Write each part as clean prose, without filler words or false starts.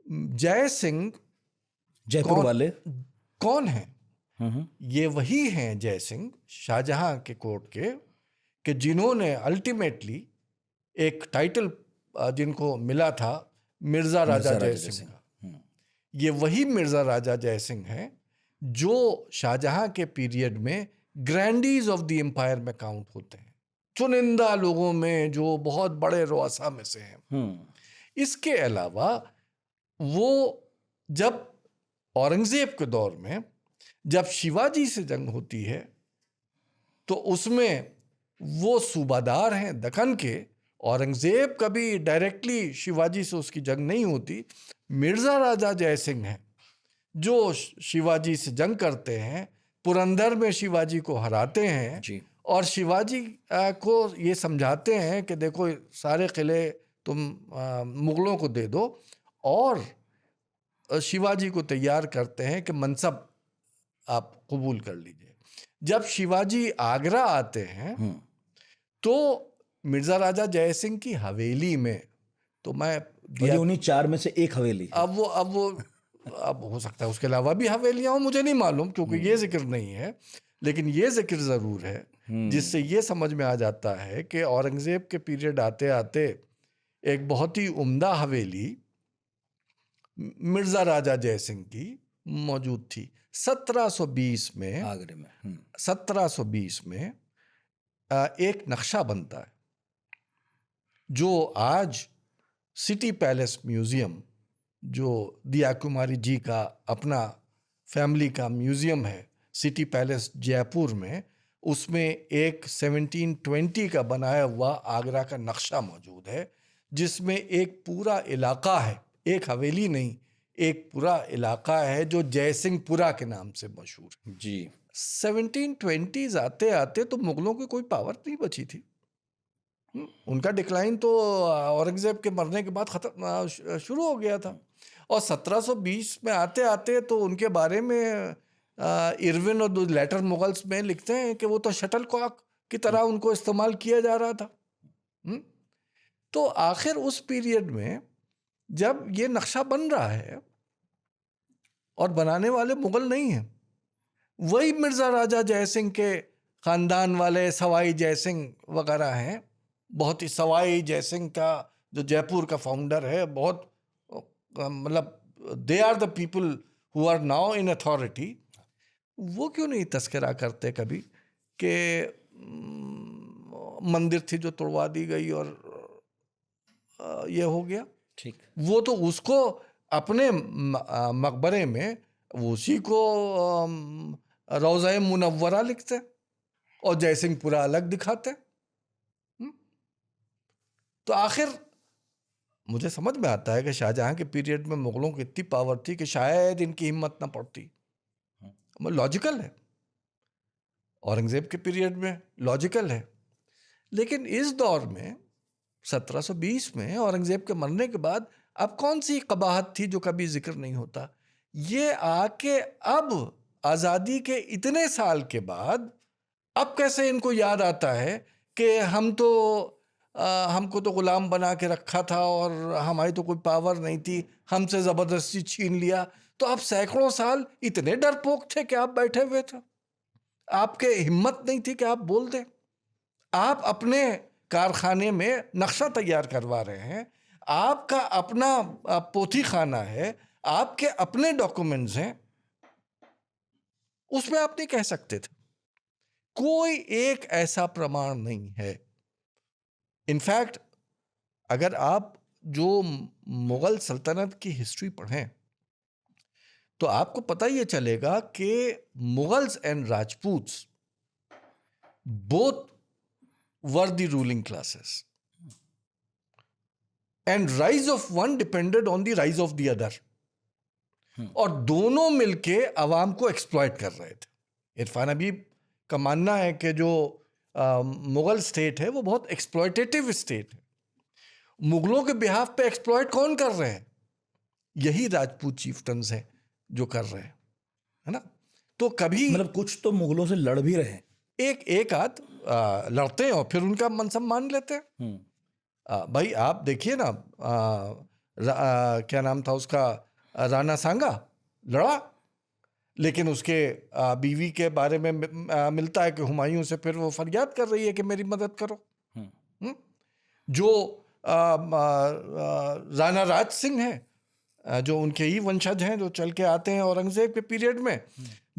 जय सिंह जयपुर वाले कौन है? ये वही हैं जय सिंह, शाहजहां के कोर्ट के, कि जिन्होंने अल्टीमेटली एक टाइटल जिनको मिला था मिर्जा राजा जय सिंह का। ये वही मिर्जा राजा जय सिंह हैं जो शाहजहां के पीरियड में ग्रैंडीज ऑफ द एम्पायर में काउंट होते हैं, चुनिंदा लोगों में जो बहुत बड़े रुआसा में से हैं। इसके अलावा वो जब औरंगजेब के दौर में जब शिवाजी से जंग होती है तो उसमें वो सूबादार हैं दक्कन के। औरंगजेब कभी डायरेक्टली शिवाजी से उसकी जंग नहीं होती, मिर्जा राजा जय सिंह हैं जो शिवाजी से जंग करते हैं, पुरंदर में शिवाजी को हराते हैं जी। और शिवाजी को ये समझाते हैं कि देखो सारे किले तुम मुगलों को दे दो, और शिवाजी को तैयार करते हैं कि मनसब आप कबूल कर लीजिए। जब शिवाजी आगरा आते हैं तो मिर्जा राजा जय सिंह की हवेली में, तो मैं उन्हीं 4 में से एक हवेली, अब हो सकता है उसके अलावा भी हवेलियां हो, मुझे नहीं मालूम क्योंकि ये जिक्र नहीं है, लेकिन ये जिक्र जरूर है जिससे ये समझ में आ जाता है कि औरंगजेब के पीरियड आते आते एक बहुत ही उम्दा हवेली मिर्जा राजा जय सिंह की मौजूद थी। 1720 में आगरे में 1720 में एक नक्शा बनता है जो आज सिटी पैलेस म्यूजियम, जो दिया कुमारी जी का अपना फैमिली का म्यूजियम है सिटी पैलेस जयपुर में, उसमें एक 1720 का बनाया हुआ आगरा का नक्शा मौजूद है जिसमें एक पूरा इलाका है, एक हवेली नहीं, एक पूरा इलाका है जो जयसिंहपुरा के नाम से मशहूर है जी। 1720s आते आते तो मुगलों की कोई पावर नहीं बची थी। उनका डिक्लाइन तो औरंगजेब के मरने के बाद खत्म शुरू हो गया था, और 1720 में आते आते तो उनके बारे में इरविन और द लेटर मुगल्स में लिखते हैं कि वो तो शटल कॉक की तरह उनको इस्तेमाल किया जा रहा था। तो आखिर उस पीरियड में जब ये नक्शा बन रहा है और बनाने वाले मुगल नहीं हैं, वही मिर्जा राजा जयसिंह के खानदान वाले सवाई जयसिंह वगैरह हैं। बहुत ही सवाई जयसिंह का जो जयपुर का फाउंडर है, बहुत मतलब they are the people who are now in authority. वो क्यों नहीं तस्करा करते कभी कि मंदिर थी जो तोड़वा दी गई और ये हो गया। ठीक, वो तो उसको अपने मकबरे में उसी को रौज़ा मुनव्वरा लिखते और जयसिंहपुरा अलग दिखाते। तो आखिर मुझे समझ में आता है कि शाहजहां के पीरियड में मुगलों की इतनी पावर थी कि शायद इनकी हिम्मत ना पड़ती। लॉजिकल है, औरंगजेब के पीरियड में लॉजिकल है, लेकिन इस दौर में 1720 में औरंगजेब के मरने के बाद अब कौन सी कबाहत थी जो कभी जिक्र नहीं होता। ये आके अब आज़ादी के इतने साल के बाद अब कैसे इनको याद आता है कि हमको तो गुलाम बना के रखा था और हमारी तो कोई पावर नहीं थी, हमसे ज़बरदस्ती छीन लिया। तो आप सैकड़ों साल इतने डरपोक थे कि आप बैठे हुए थे, आपके हिम्मत नहीं थी कि आप बोल दें। आप अपने कारखाने में नक्शा तैयार करवा रहे हैं, आपका अपना पोथी खाना है, आपके अपने डॉक्यूमेंट्स हैं, उसमें आप नहीं कह सकते थे। कोई एक ऐसा प्रमाण नहीं है। इनफैक्ट अगर आप जो मुगल सल्तनत की हिस्ट्री पढ़ें तो आपको पता ये चलेगा कि Mughals and Rajputs both were the ruling classes and rise of one depended on the rise of the other, और दोनों मिलके अवाम को एक्सप्लॉइट कर रहे थे। इरफान हबीब का मानना है कि जो मुगल स्टेट है वो बहुत एक्सप्लॉइटेटिव स्टेट है। मुगलों के बिहाफ पे एक्सप्लॉइट कौन कर रहे हैं? यही राजपूत चीफ्टन्स हैं जो कर रहे हैं, है ना। तो कभी मतलब कुछ तो मुगलों से लड़ भी रहे हैं, एक आध लड़ते हैं और फिर उनका मनसब मान लेते हैं। भाई आप देखिए ना, क्या नाम था उसका, राणा सांगा लड़ा, लेकिन उसके बीवी के बारे में मिलता है कि हुमायूं से फिर वो फरियाद कर रही है कि मेरी मदद करो। जो राणा राज सिंह है, जो उनके ही वंशज हैं, जो चल के आते हैं औरंगजेब के पीरियड में,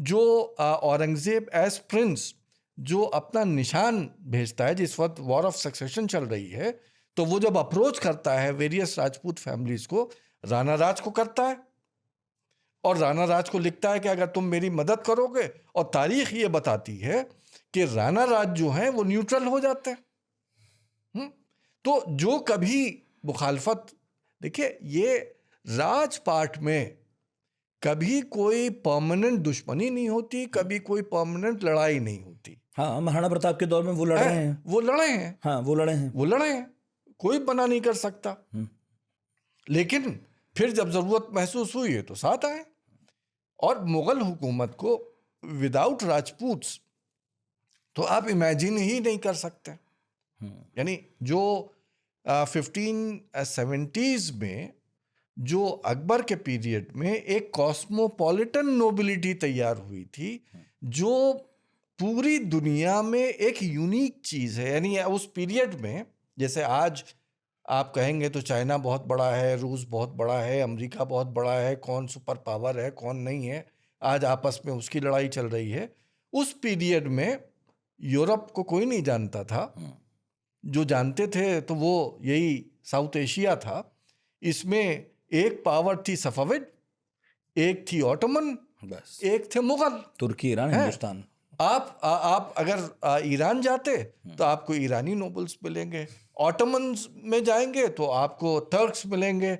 जो औरंगजेब एज प्रिंस जो अपना निशान भेजता है, जिस वक्त वॉर ऑफ सक्सेशन चल रही है, तो वो जब अप्रोच करता है वेरियस राजपूत फैमिलीज को, राणा राज को करता है और राणा राज को लिखता है कि अगर तुम मेरी मदद करोगे, और तारीख ये बताती है कि राणा राज जो हैं वो न्यूट्रल हो जाते हैं। तो जो कभी मुखालफत, देखिए ये राजपाट में कभी कोई परमानेंट दुश्मनी नहीं होती, कभी कोई परमानेंट लड़ाई नहीं होती। हाँ, महाराणा प्रताप के दौर में वो लड़े हैं, वो लड़े हैं, हाँ वो लड़े हैं, वो लड़े हैं, कोई बना नहीं कर सकता। लेकिन फिर जब जरूरत महसूस हुई है तो साथ आए। और मुगल हुकूमत को विदाउट राजपूत्स तो आप इमेजिन ही नहीं कर सकते। यानी जो 1570s में जो अकबर के पीरियड में एक कॉस्मोपॉलिटन नोबिलिटी तैयार हुई थी, जो पूरी दुनिया में एक यूनिक चीज़ है। यानी उस पीरियड में, जैसे आज आप कहेंगे तो चाइना बहुत बड़ा है, रूस बहुत बड़ा है, अमेरिका बहुत बड़ा है, कौन सुपर पावर है कौन नहीं है, आज आपस में उसकी लड़ाई चल रही है। उस पीरियड में यूरोप को कोई नहीं जानता था, जो जानते थे तो वो यही साउथ एशिया था। इसमें एक पावर थी सफाविड, एक थी ऑटोमन, बस एक थे मुगल, तुर्की, ईरान, हिंदुस्तान। आप अगर ईरान जाते तो आपको ईरानी नोबल्स मिलेंगे, ऑटोमन्स में जाएंगे तो आपको टर्क्स मिलेंगे।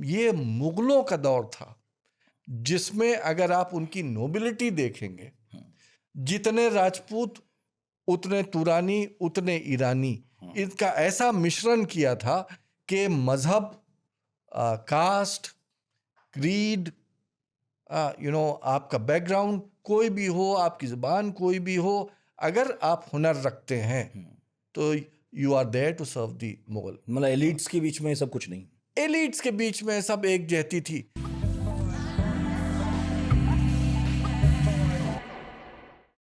ये मुगलों का दौर था जिसमें अगर आप उनकी नोबिलिटी देखेंगे, जितने राजपूत उतने तुरानी उतने ईरानी, इसका ऐसा मिश्रण किया था कि मजहब, कास्ट, क्रीड, आपका बैकग्राउंड कोई भी हो, आपकी ज़ुबान कोई भी हो, अगर आप हुनर रखते हैं तो you are there to serve the Mughal. मतलब एलिट्स के बीच में सब कुछ नहीं, एलिट्स के बीच में सब एक जहती थी।